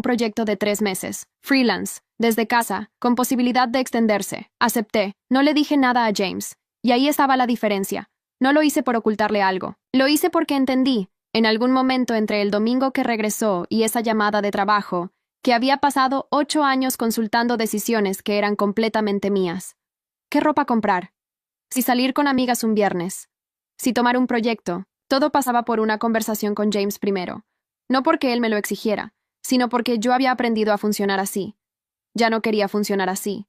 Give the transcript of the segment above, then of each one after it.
proyecto de 3 meses, freelance, desde casa, con posibilidad de extenderse. Acepté. No le dije nada a James. Y ahí estaba la diferencia. No lo hice por ocultarle algo. Lo hice porque entendí, en algún momento entre el domingo que regresó y esa llamada de trabajo, que había pasado 8 años consultando decisiones que eran completamente mías. ¿Qué ropa comprar? Si salir con amigas un viernes. Si tomar un proyecto. Todo pasaba por una conversación con James primero. No porque él me lo exigiera, sino porque yo había aprendido a funcionar así. Ya no quería funcionar así.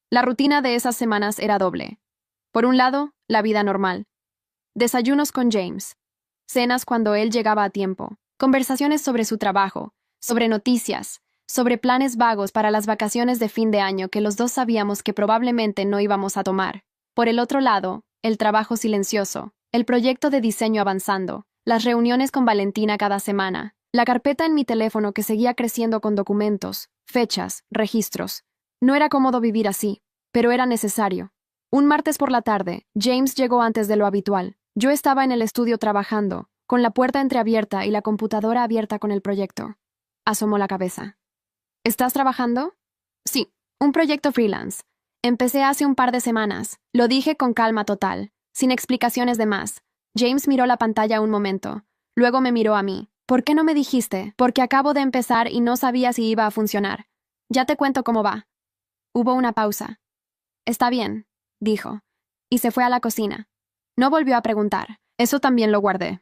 La rutina de esas semanas era doble. Por un lado, la vida normal. Desayunos con James. Cenas cuando él llegaba a tiempo. Conversaciones sobre su trabajo, sobre noticias, sobre planes vagos para las vacaciones de fin de año que los dos sabíamos que probablemente no íbamos a tomar. Por el otro lado, el trabajo silencioso, el proyecto de diseño avanzando, las reuniones con Valentina cada semana, la carpeta en mi teléfono que seguía creciendo con documentos, fechas, registros. No era cómodo vivir así, pero era necesario. Un martes por la tarde, James llegó antes de lo habitual. Yo estaba en el estudio trabajando, con la puerta entreabierta y la computadora abierta con el proyecto. Asomó la cabeza. ¿Estás trabajando? Sí, un proyecto freelance. Empecé hace un par de semanas. Lo dije con calma total, sin explicaciones de más. James miró la pantalla un momento. Luego me miró a mí. ¿Por qué no me dijiste? Porque acabo de empezar y no sabía si iba a funcionar. Ya te cuento cómo va. Hubo una pausa. Está bien, dijo. Y se fue a la cocina. No volvió a preguntar. Eso también lo guardé.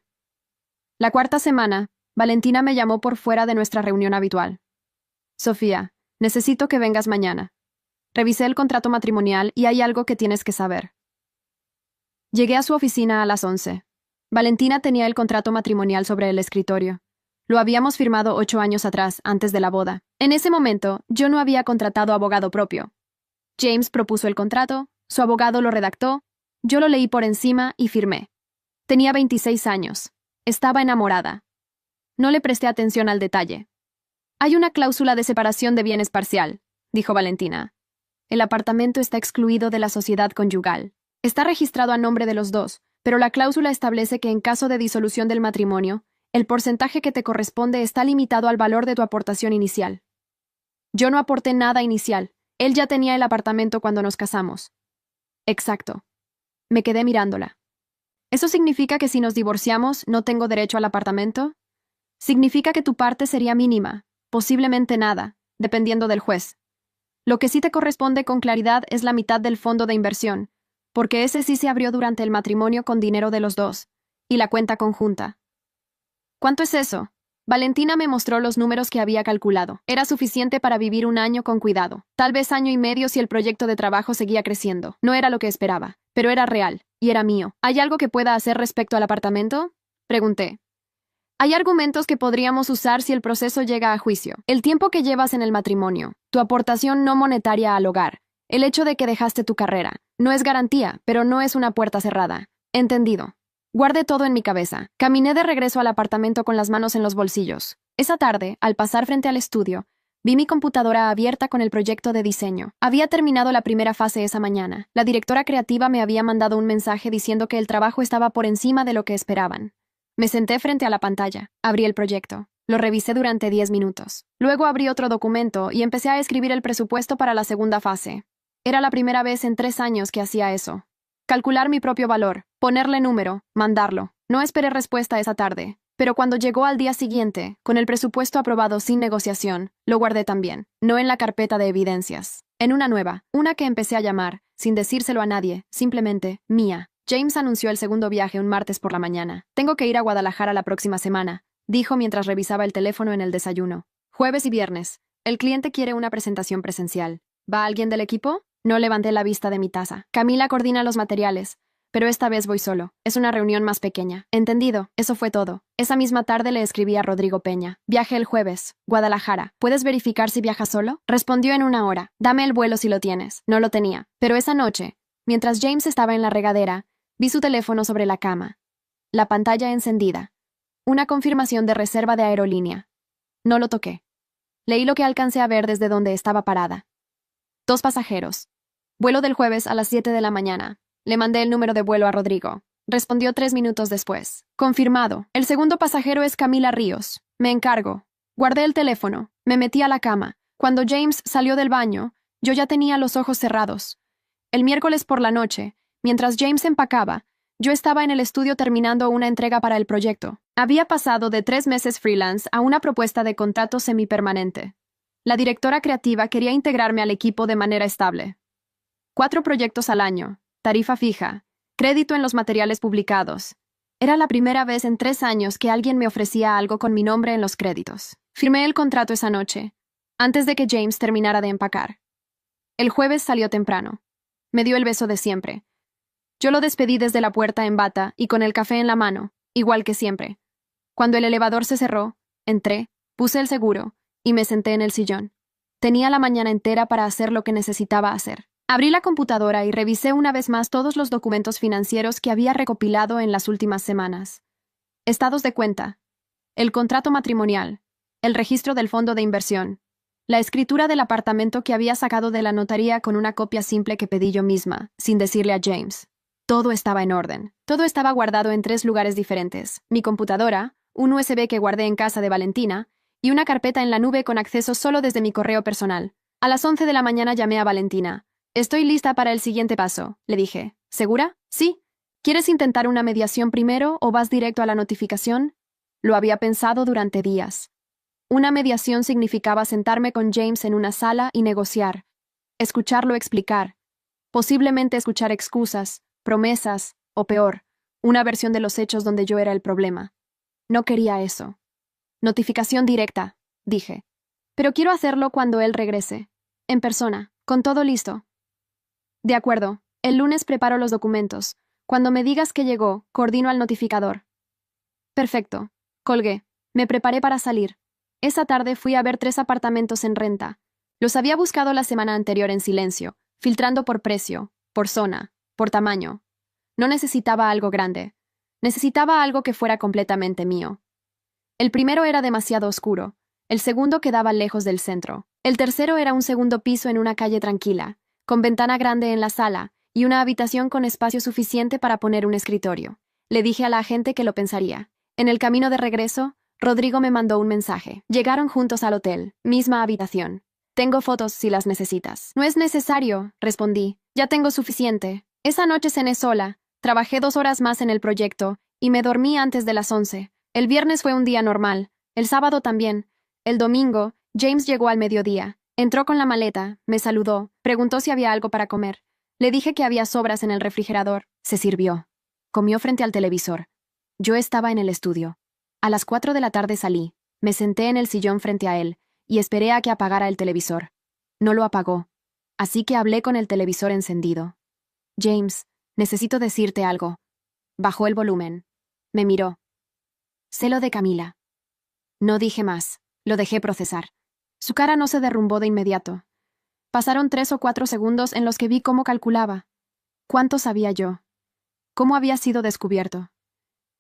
La cuarta semana, Valentina me llamó por fuera de nuestra reunión habitual. Sofía, necesito que vengas mañana. Revisé el contrato matrimonial y hay algo que tienes que saber. Llegué a su oficina a las 11. Valentina tenía el contrato matrimonial sobre el escritorio. Lo habíamos firmado 8 años atrás, antes de la boda. En ese momento, yo no había contratado abogado propio. James propuso el contrato, su abogado lo redactó, yo lo leí por encima y firmé. Tenía 26 años. Estaba enamorada. No le presté atención al detalle. Hay una cláusula de separación de bienes parcial, dijo Valentina. El apartamento está excluido de la sociedad conyugal. Está registrado a nombre de los dos, pero la cláusula establece que en caso de disolución del matrimonio, el porcentaje que te corresponde está limitado al valor de tu aportación inicial. Yo no aporté nada inicial. Él ya tenía el apartamento cuando nos casamos. Exacto. Me quedé mirándola. ¿Eso significa que si nos divorciamos no tengo derecho al apartamento? Significa que tu parte sería mínima, posiblemente nada, dependiendo del juez. Lo que sí te corresponde con claridad es la mitad del fondo de inversión, porque ese sí se abrió durante el matrimonio con dinero de los dos, y la cuenta conjunta. ¿Cuánto es eso? Valentina me mostró los números que había calculado. Era suficiente para vivir un año con cuidado. Tal vez año y medio si el proyecto de trabajo seguía creciendo. No era lo que esperaba, pero era real, y era mío. ¿Hay algo que pueda hacer respecto al apartamento? Pregunté. Hay argumentos que podríamos usar si el proceso llega a juicio. El tiempo que llevas en el matrimonio, tu aportación no monetaria al hogar, el hecho de que dejaste tu carrera. No es garantía, pero no es una puerta cerrada. Entendido. Guardé todo en mi cabeza. Caminé de regreso al apartamento con las manos en los bolsillos. Esa tarde, al pasar frente al estudio, vi mi computadora abierta con el proyecto de diseño. Había terminado la primera fase esa mañana. La directora creativa me había mandado un mensaje diciendo que el trabajo estaba por encima de lo que esperaban. Me senté frente a la pantalla. Abrí el proyecto. Lo revisé durante 10 minutos. Luego abrí otro documento y empecé a escribir el presupuesto para la segunda fase. Era la primera vez en 3 años que hacía eso. Calcular mi propio valor, ponerle número, mandarlo. No esperé respuesta esa tarde, pero cuando llegó al día siguiente, con el presupuesto aprobado sin negociación, lo guardé también, no en la carpeta de evidencias. En una nueva, una que empecé a llamar, sin decírselo a nadie, simplemente, mía. James anunció el segundo viaje un martes por la mañana. Tengo que ir a Guadalajara la próxima semana, dijo mientras revisaba el teléfono en el desayuno. Jueves y viernes. El cliente quiere una presentación presencial. ¿Va alguien del equipo? No levanté la vista de mi taza. Camila coordina los materiales, pero esta vez voy solo. Es una reunión más pequeña. Entendido. Eso fue todo. Esa misma tarde le escribí a Rodrigo Peña. Viaje el jueves. Guadalajara. ¿Puedes verificar si viaja solo? Respondió en 1 hora. Dame el vuelo si lo tienes. No lo tenía. Pero esa noche, mientras James estaba en la regadera, vi su teléfono sobre la cama. La pantalla encendida. Una confirmación de reserva de aerolínea. No lo toqué. Leí lo que alcancé a ver desde donde estaba parada. 2 pasajeros. Vuelo del jueves a las 7 de la mañana. Le mandé el número de vuelo a Rodrigo. Respondió 3 minutos después. Confirmado. El segundo pasajero es Camila Ríos. Me encargo. Guardé el teléfono, me metí a la cama. Cuando James salió del baño, yo ya tenía los ojos cerrados. El miércoles por la noche, mientras James empacaba, yo estaba en el estudio terminando una entrega para el proyecto. Había pasado de 3 meses freelance a una propuesta de contrato semipermanente. La directora creativa quería integrarme al equipo de manera estable. 4 proyectos al año, tarifa fija, crédito en los materiales publicados. Era la primera vez en 3 años que alguien me ofrecía algo con mi nombre en los créditos. Firmé el contrato esa noche, antes de que James terminara de empacar. El jueves salió temprano. Me dio el beso de siempre. Yo lo despedí desde la puerta en bata y con el café en la mano, igual que siempre. Cuando el elevador se cerró, entré, puse el seguro y me senté en el sillón. Tenía la mañana entera para hacer lo que necesitaba hacer. Abrí la computadora y revisé una vez más todos los documentos financieros que había recopilado en las últimas semanas. Estados de cuenta, el contrato matrimonial, el registro del fondo de inversión, la escritura del apartamento que había sacado de la notaría con una copia simple que pedí yo misma, sin decirle a James. Todo estaba en orden. Todo estaba guardado en 3 lugares diferentes. Mi computadora, un USB que guardé en casa de Valentina, y una carpeta en la nube con acceso solo desde mi correo personal. A las 11 de la mañana llamé a Valentina. «Estoy lista para el siguiente paso», le dije. «¿Segura?» «Sí». «¿Quieres intentar una mediación primero o vas directo a la notificación?» Lo había pensado durante días. Una mediación significaba sentarme con James en una sala y negociar. Escucharlo explicar. Posiblemente escuchar excusas, promesas, o peor, una versión de los hechos donde yo era el problema. No quería eso. «Notificación directa», dije. «Pero quiero hacerlo cuando él regrese. En persona, con todo listo». «De acuerdo. El lunes preparo los documentos. Cuando me digas que llegó, coordino al notificador». «Perfecto». Colgué. Me preparé para salir. Esa tarde fui a ver 3 apartamentos en renta. Los había buscado la semana anterior en silencio, filtrando por precio, por zona, por tamaño. No necesitaba algo grande. Necesitaba algo que fuera completamente mío. El primero era demasiado oscuro. El segundo quedaba lejos del centro. El tercero era un segundo piso en una calle tranquila, con ventana grande en la sala y una habitación con espacio suficiente para poner un escritorio. Le dije a la agente que lo pensaría. En el camino de regreso, Rodrigo me mandó un mensaje. Llegaron juntos al hotel, misma habitación. «Tengo fotos si las necesitas». «No es necesario», respondí. «Ya tengo suficiente». Esa noche cené sola, trabajé 2 horas más en el proyecto y me dormí antes de las 11. El viernes fue un día normal, el sábado también. El domingo, James llegó al mediodía. Entró con la maleta, me saludó, preguntó si había algo para comer. Le dije que había sobras en el refrigerador. Se sirvió. Comió frente al televisor. Yo estaba en el estudio. A las 4 de la tarde salí, me senté en el sillón frente a él y esperé a que apagara el televisor. No lo apagó, así que hablé con el televisor encendido. «James, necesito decirte algo». Bajó el volumen. Me miró. «Celo de Camila». No dije más, lo dejé procesar. Su cara no se derrumbó de inmediato. Pasaron 3 o 4 segundos en los que vi cómo calculaba. ¿Cuánto sabía yo? ¿Cómo había sido descubierto?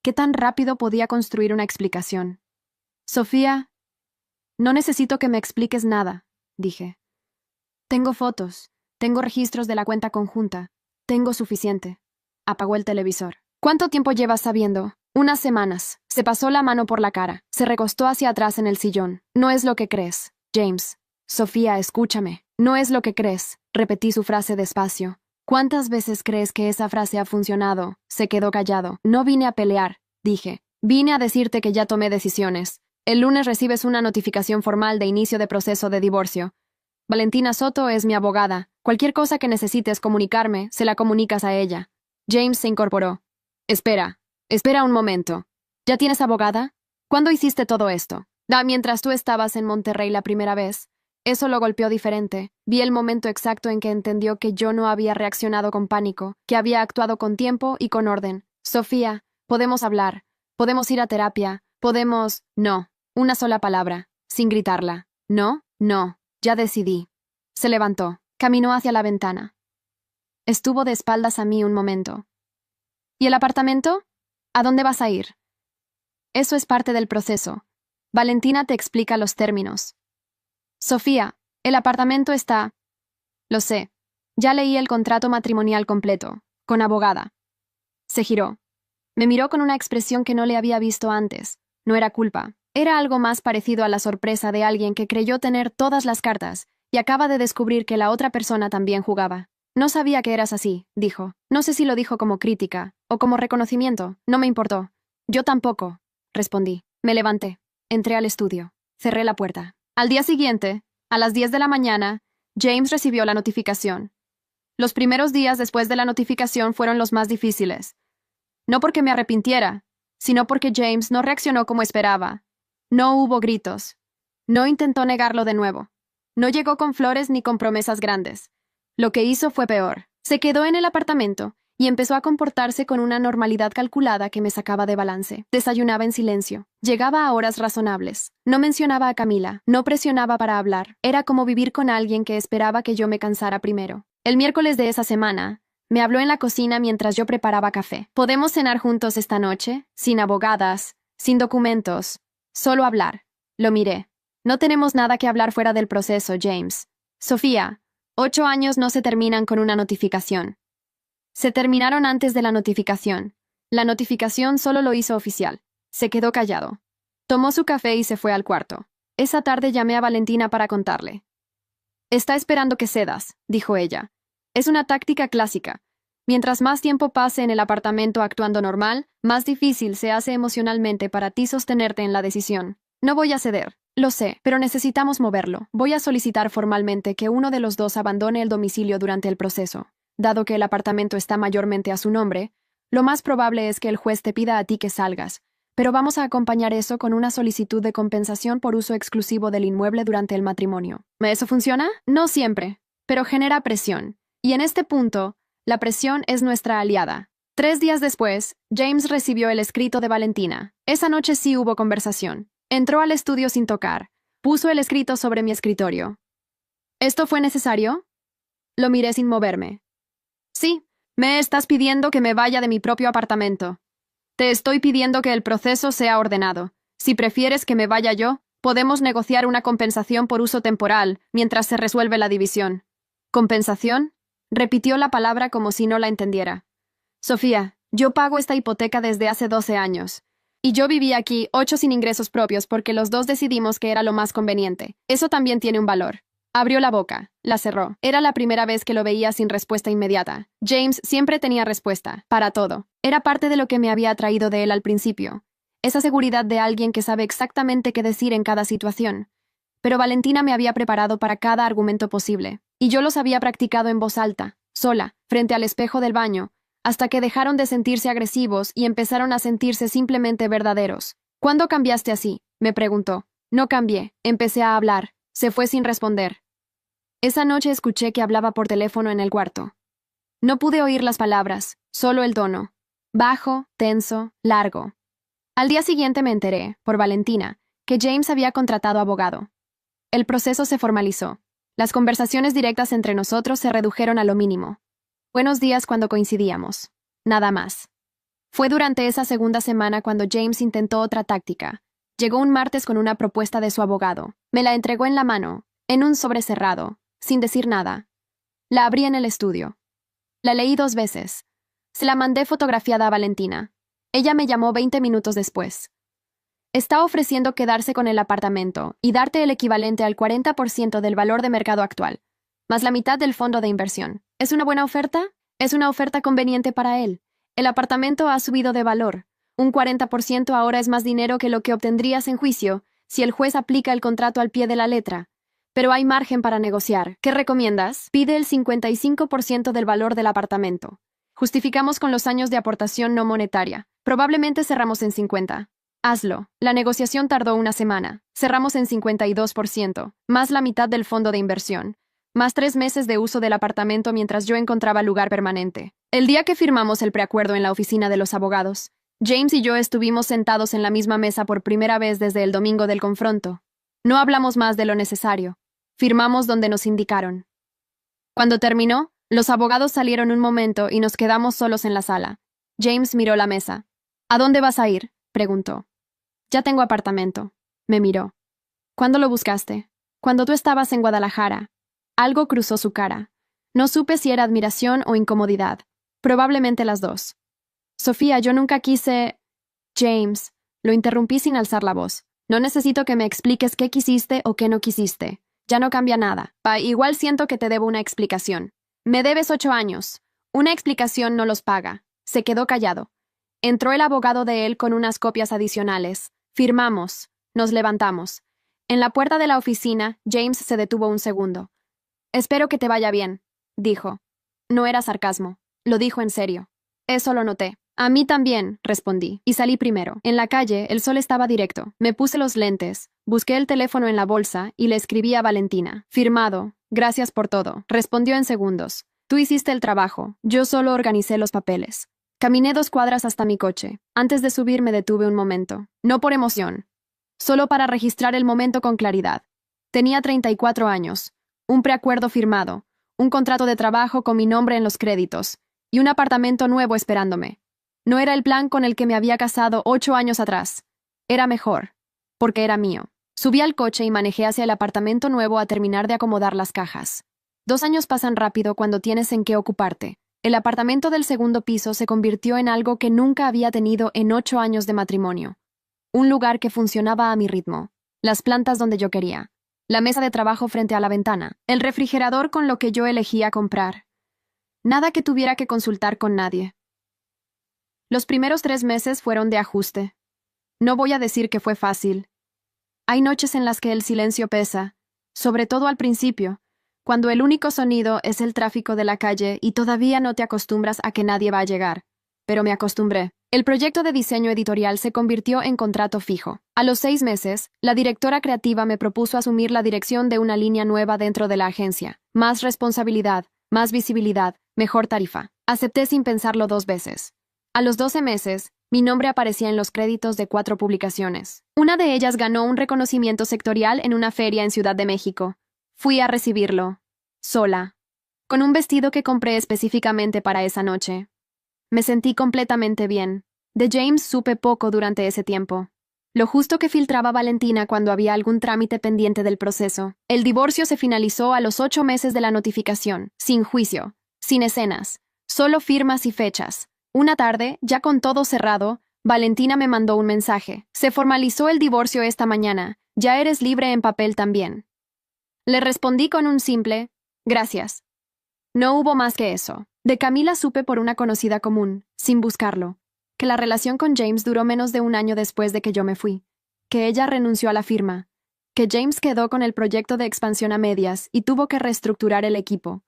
¿Qué tan rápido podía construir una explicación? «Sofía, no necesito que me expliques nada», dije. «Tengo fotos, tengo registros de la cuenta conjunta, tengo suficiente». Apagó el televisor. «¿Cuánto tiempo llevas sabiendo?» «Unas semanas». Se pasó la mano por la cara, se recostó hacia atrás en el sillón. «No es lo que crees, James». «Sofía, escúchame». «No es lo que crees», repetí su frase despacio. «¿Cuántas veces crees que esa frase ha funcionado?» Se quedó callado. «No vine a pelear», dije. «Vine a decirte que ya tomé decisiones. El lunes recibes una notificación formal de inicio de proceso de divorcio. Valentina Soto es mi abogada. Cualquier cosa que necesites comunicarme, se la comunicas a ella». James se incorporó. Espera un momento. ¿Ya tienes abogada? ¿Cuándo hiciste todo esto?» Mientras tú estabas en Monterrey la primera vez. Eso lo golpeó diferente. Vi el momento exacto en que entendió que yo no había reaccionado con pánico, que había actuado con tiempo y con orden. «Sofía, podemos hablar. Podemos ir a terapia. Podemos...» «No». Una sola palabra, sin gritarla. «¿No? No. Ya decidí». Se levantó. Caminó hacia la ventana. Estuvo de espaldas a mí un momento. «¿Y el apartamento? ¿A dónde vas a ir?» «Eso es parte del proceso. Valentina te explica los términos». «Sofía, el apartamento está...» «Lo sé. Ya leí el contrato matrimonial completo, con abogada». Se giró. Me miró con una expresión que no le había visto antes. No era culpa, Era algo más parecido a la sorpresa de alguien que creyó tener todas las cartas y acaba de descubrir que la otra persona también jugaba. No sabía que eras así, dijo. No sé si lo dijo como crítica o como reconocimiento. No me importó. Yo tampoco, respondí. Me levanté. Entré al estudio. Cerré la puerta. Al día siguiente, a las 10 de la mañana, James recibió la notificación. Los primeros días después de la notificación fueron los más difíciles. No porque me arrepintiera, sino porque James no reaccionó como esperaba. No hubo gritos. No intentó negarlo de nuevo. No llegó con flores ni con promesas grandes. Lo que hizo fue peor. Se quedó en el apartamento y empezó a comportarse con una normalidad calculada que me sacaba de balance. Desayunaba en silencio. Llegaba a horas razonables. No mencionaba a Camila. No presionaba para hablar. Era como vivir con alguien que esperaba que yo me cansara primero. El miércoles de esa semana, me habló en la cocina mientras yo preparaba café. ¿Podemos cenar juntos esta noche? Sin abogadas, sin documentos. Solo hablar. Lo miré. No tenemos nada que hablar fuera del proceso, James. Sofía, 8 años no se terminan con una notificación. Se terminaron antes de la notificación. La notificación solo lo hizo oficial. Se quedó callado. Tomó su café y se fue al cuarto. Esa tarde llamé a Valentina para contarle. Está esperando que cedas, dijo ella. Es una táctica clásica. Mientras más tiempo pase en el apartamento actuando normal, más difícil se hace emocionalmente para ti sostenerte en la decisión. No voy a ceder. Lo sé, pero necesitamos moverlo. Voy a solicitar formalmente que uno de los dos abandone el domicilio durante el proceso. Dado que el apartamento está mayormente a su nombre, lo más probable es que el juez te pida a ti que salgas, pero vamos a acompañar eso con una solicitud de compensación por uso exclusivo del inmueble durante el matrimonio. ¿Eso funciona? No siempre, pero genera presión. Y en este punto, la presión es nuestra aliada. 3 días después, James recibió el escrito de Valentina. Esa noche sí hubo conversación. Entró al estudio sin tocar. Puso el escrito sobre mi escritorio. ¿Esto fue necesario? Lo miré sin moverme. Sí, me estás pidiendo que me vaya de mi propio apartamento. Te estoy pidiendo que el proceso sea ordenado. Si prefieres que me vaya yo, podemos negociar una compensación por uso temporal mientras se resuelve la división. ¿Compensación? Repitió la palabra como si no la entendiera. Sofía, yo pago esta hipoteca desde hace 12 años. Y yo viví aquí 8 sin ingresos propios porque los dos decidimos que era lo más conveniente. Eso también tiene un valor. Abrió la boca, la cerró. Era la primera vez que lo veía sin respuesta inmediata. James siempre tenía respuesta, para todo. Era parte de lo que me había atraído de él al principio. Esa seguridad de alguien que sabe exactamente qué decir en cada situación. Pero Valentina me había preparado para cada argumento posible, y yo los había practicado en voz alta, sola, frente al espejo del baño, hasta que dejaron de sentirse agresivos y empezaron a sentirse simplemente verdaderos. ¿Cuándo cambiaste así?, me preguntó. No cambié, empecé a hablar. Se fue sin responder. Esa noche escuché que hablaba por teléfono en el cuarto. No pude oír las palabras, solo el tono. Bajo, tenso, largo. Al día siguiente me enteré, por Valentina, que James había contratado abogado. El proceso se formalizó. Las conversaciones directas entre nosotros se redujeron a lo mínimo. Buenos días cuando coincidíamos. Nada más. Fue durante esa segunda semana cuando James intentó otra táctica. Llegó un martes con una propuesta de su abogado. Me la entregó en la mano, en un sobre cerrado, sin decir nada. La abrí en el estudio. La leí 2 veces. Se la mandé fotografiada a Valentina. Ella me llamó 20 minutos después. Está ofreciendo quedarse con el apartamento y darte el equivalente al 40% del valor de mercado actual, más la mitad del fondo de inversión. ¿Es una buena oferta? Es una oferta conveniente para él. El apartamento ha subido de valor. Un 40% ahora es más dinero que lo que obtendrías en juicio si el juez aplica el contrato al pie de la letra. Pero hay margen para negociar. ¿Qué recomiendas? Pide el 55% del valor del apartamento. Justificamos con los años de aportación no monetaria. Probablemente cerramos en 50. Hazlo. La negociación tardó 1 semana. Cerramos en 52%, más la mitad del fondo de inversión, más 3 meses de uso del apartamento mientras yo encontraba lugar permanente. El día que firmamos el preacuerdo en la oficina de los abogados, James y yo estuvimos sentados en la misma mesa por primera vez desde el domingo del confronto. No hablamos más de lo necesario. Firmamos donde nos indicaron. Cuando terminó, los abogados salieron un momento y nos quedamos solos en la sala. James miró la mesa. ¿A dónde vas a ir?, preguntó. Ya tengo apartamento. Me miró. ¿Cuándo lo buscaste? Cuando tú estabas en Guadalajara. Algo cruzó su cara. No supe si era admiración o incomodidad. Probablemente las dos. Sofía, yo nunca quise... James, lo interrumpí sin alzar la voz. No necesito que me expliques qué quisiste o qué no quisiste. Ya no cambia nada. Igual siento que te debo una explicación. Me debes 8 años. Una explicación no los paga. Se quedó callado. Entró el abogado de él con unas copias adicionales. Firmamos. Nos levantamos. En la puerta de la oficina, James se detuvo un segundo. Espero que te vaya bien, dijo. No era sarcasmo. Lo dijo en serio. Eso lo noté. A mí también, respondí, y salí primero. En la calle, el sol estaba directo. Me puse los lentes, busqué el teléfono en la bolsa y le escribí a Valentina. Firmado. Gracias por todo. Respondió en segundos. Tú hiciste el trabajo. Yo solo organicé los papeles. Caminé 2 cuadras hasta mi coche. Antes de subir me detuve un momento. No por emoción. Solo para registrar el momento con claridad. Tenía 34 años. Un preacuerdo firmado. Un contrato de trabajo con mi nombre en los créditos. Y un apartamento nuevo esperándome. No era el plan con el que me había casado 8 años atrás. Era mejor, porque era mío. Subí al coche y manejé hacia el apartamento nuevo a terminar de acomodar las cajas. 2 años pasan rápido cuando tienes en qué ocuparte. El apartamento del segundo piso se convirtió en algo que nunca había tenido en 8 años de matrimonio. Un lugar que funcionaba a mi ritmo. Las plantas donde yo quería. La mesa de trabajo frente a la ventana. El refrigerador con lo que yo elegía comprar. Nada que tuviera que consultar con nadie. Los primeros 3 meses fueron de ajuste. No voy a decir que fue fácil. Hay noches en las que el silencio pesa, sobre todo al principio, cuando el único sonido es el tráfico de la calle y todavía no te acostumbras a que nadie va a llegar. Pero me acostumbré. El proyecto de diseño editorial se convirtió en contrato fijo. A los 6 meses, la directora creativa me propuso asumir la dirección de una línea nueva dentro de la agencia. Más responsabilidad, más visibilidad, mejor tarifa. Acepté sin pensarlo 2 veces. A los 12 meses, mi nombre aparecía en los créditos de 4 publicaciones. Una de ellas ganó un reconocimiento sectorial en una feria en Ciudad de México. Fui a recibirlo, sola, con un vestido que compré específicamente para esa noche. Me sentí completamente bien. De James supe poco durante ese tiempo. Lo justo que filtraba Valentina cuando había algún trámite pendiente del proceso. El divorcio se finalizó a los 8 meses de la notificación, sin juicio, sin escenas, solo firmas y fechas. Una tarde, ya con todo cerrado, Valentina me mandó un mensaje. Se formalizó el divorcio esta mañana. Ya eres libre en papel también. Le respondí con un simple, gracias. No hubo más que eso. De Camila supe por una conocida común, sin buscarlo, que la relación con James duró menos de un año después de que yo me fui, que ella renunció a la firma, que James quedó con el proyecto de expansión a medias y tuvo que reestructurar el equipo.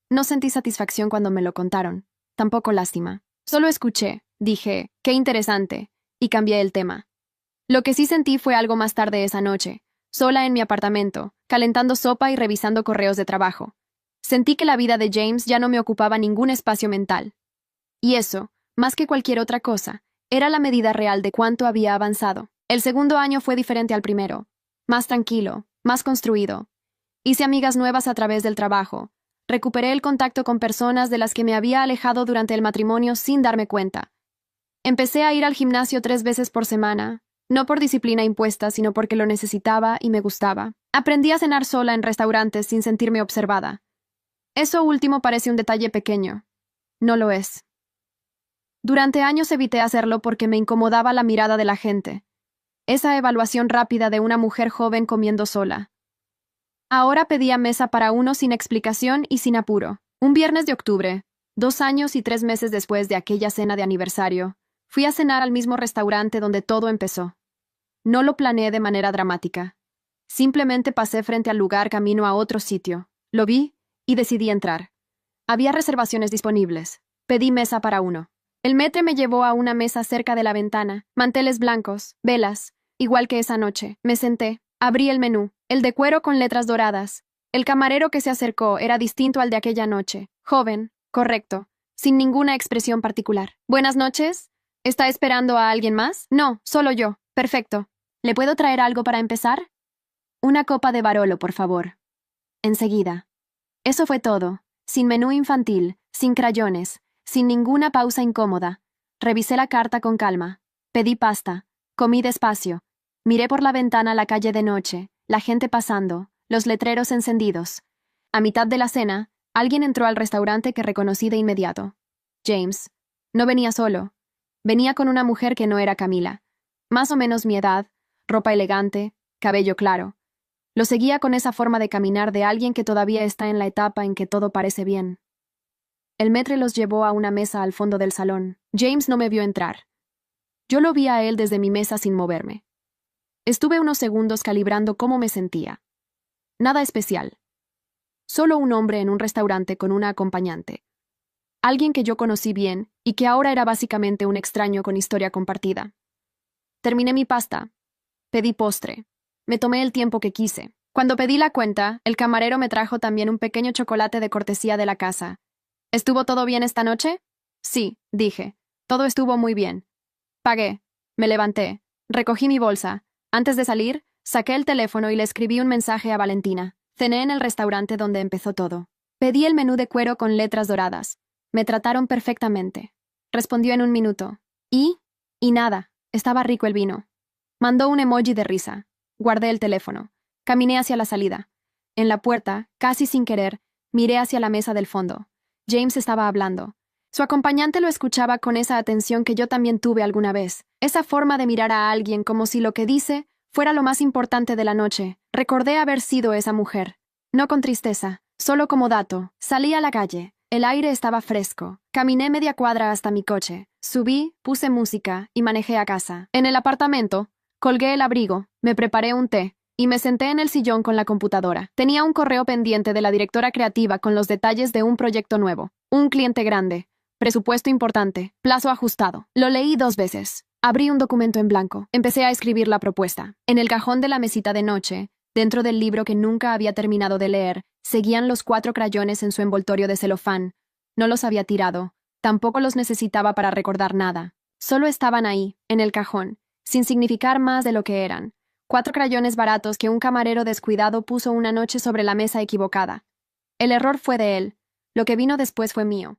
No sentí satisfacción cuando me lo contaron, tampoco lástima. Solo escuché, dije, qué interesante, y cambié el tema. Lo que sí sentí fue algo más tarde esa noche, sola en mi apartamento, calentando sopa y revisando correos de trabajo. Sentí que la vida de James ya no me ocupaba ningún espacio mental. Y eso, más que cualquier otra cosa, era la medida real de cuánto había avanzado. El segundo año fue diferente al primero, más tranquilo, más construido. Hice amigas nuevas a través del trabajo. Recuperé el contacto con personas de las que me había alejado durante el matrimonio sin darme cuenta. Empecé a ir al gimnasio 3 veces por semana, no por disciplina impuesta, sino porque lo necesitaba y me gustaba. Aprendí a cenar sola en restaurantes sin sentirme observada. Eso último parece un detalle pequeño. No lo es. Durante años evité hacerlo porque me incomodaba la mirada de la gente. Esa evaluación rápida de una mujer joven comiendo sola. Ahora pedía mesa para uno sin explicación y sin apuro. Un viernes de octubre, 2 años y 3 meses después de aquella cena de aniversario, fui a cenar al mismo restaurante donde todo empezó. No lo planeé de manera dramática. Simplemente pasé frente al lugar camino a otro sitio. Lo vi y decidí entrar. Había reservaciones disponibles. Pedí mesa para uno. El maître me llevó a una mesa cerca de la ventana, manteles blancos, velas, igual que esa noche. Me senté, abrí el menú, el de cuero con letras doradas. El camarero que se acercó era distinto al de aquella noche. Joven, correcto, sin ninguna expresión particular. Buenas noches. ¿Está esperando a alguien más? No, solo yo. Perfecto. ¿Le puedo traer algo para empezar? Una copa de Barolo, por favor. Enseguida. Eso fue todo. Sin menú infantil, sin crayones, sin ninguna pausa incómoda. Revisé la carta con calma. Pedí pasta. Comí despacio. Miré por la ventana la calle de noche, la gente pasando, los letreros encendidos. A mitad de la cena, alguien entró al restaurante que reconocí de inmediato. James. No venía solo. Venía con una mujer que no era Camila. Más o menos mi edad, ropa elegante, cabello claro. Lo seguía con esa forma de caminar de alguien que todavía está en la etapa en que todo parece bien. El maître los llevó a una mesa al fondo del salón. James no me vio entrar. Yo lo vi a él desde mi mesa sin moverme. Estuve unos segundos calibrando cómo me sentía. Nada especial. Solo un hombre en un restaurante con una acompañante. Alguien que yo conocí bien y que ahora era básicamente un extraño con historia compartida. Terminé mi pasta. Pedí postre. Me tomé el tiempo que quise. Cuando pedí la cuenta, el camarero me trajo también un pequeño chocolate de cortesía de la casa. ¿Estuvo todo bien esta noche? Sí, dije. Todo estuvo muy bien. Pagué. Me levanté. Recogí mi bolsa. Antes de salir, saqué el teléfono y le escribí un mensaje a Valentina. Cené en el restaurante donde empezó todo. Pedí el menú de cuero con letras doradas. Me trataron perfectamente. Respondió en un minuto. ¿Y? Y nada. Estaba rico el vino. Mandó un emoji de risa. Guardé el teléfono. Caminé hacia la salida. En la puerta, casi sin querer, miré hacia la mesa del fondo. James estaba hablando. Su acompañante lo escuchaba con esa atención que yo también tuve alguna vez. Esa forma de mirar a alguien como si lo que dice fuera lo más importante de la noche. Recordé haber sido esa mujer. No con tristeza, solo como dato. Salí a la calle. El aire estaba fresco. Caminé media cuadra hasta mi coche. Subí, puse música y manejé a casa. En el apartamento, colgué el abrigo, me preparé un té y me senté en el sillón con la computadora. Tenía un correo pendiente de la directora creativa con los detalles de un proyecto nuevo. Un cliente grande. Presupuesto importante. Plazo ajustado. Lo leí 2 veces. Abrí un documento en blanco. Empecé a escribir la propuesta. En el cajón de la mesita de noche, dentro del libro que nunca había terminado de leer, seguían los 4 crayones en su envoltorio de celofán. No los había tirado. Tampoco los necesitaba para recordar nada. Solo estaban ahí, en el cajón, sin significar más de lo que eran. 4 crayones baratos que un camarero descuidado puso una noche sobre la mesa equivocada. El error fue de él. Lo que vino después fue mío.